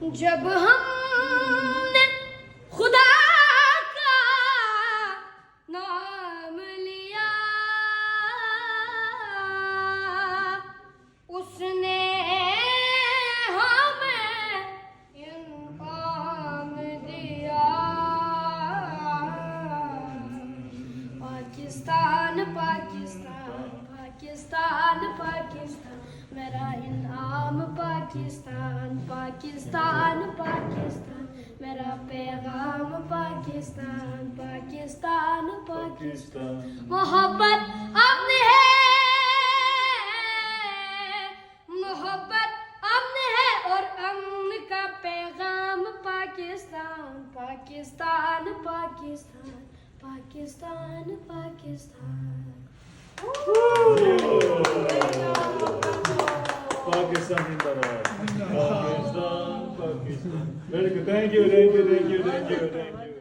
जब हमने खुदा का नाम लिया उसने हमें इनाम दिया पाकिस्तान पाकिस्तान पाकिस्तान पाकिस्तान मेरा इनाम पाकिस्तान पाकिस्तान पाकिस्तान मेरा पैगाम पाकिस्तान पाकिस्तान पाकिस्तान मोहब्बत अपने है मोहब्बत अपने है और अमन का पैगाम Pakistan Pakistan Pakistan Pakistan Pakistan Pakistan Zindabad. Pakistan, Pakistan. Very good. Thank you, thank you, thank you, thank you, thank you.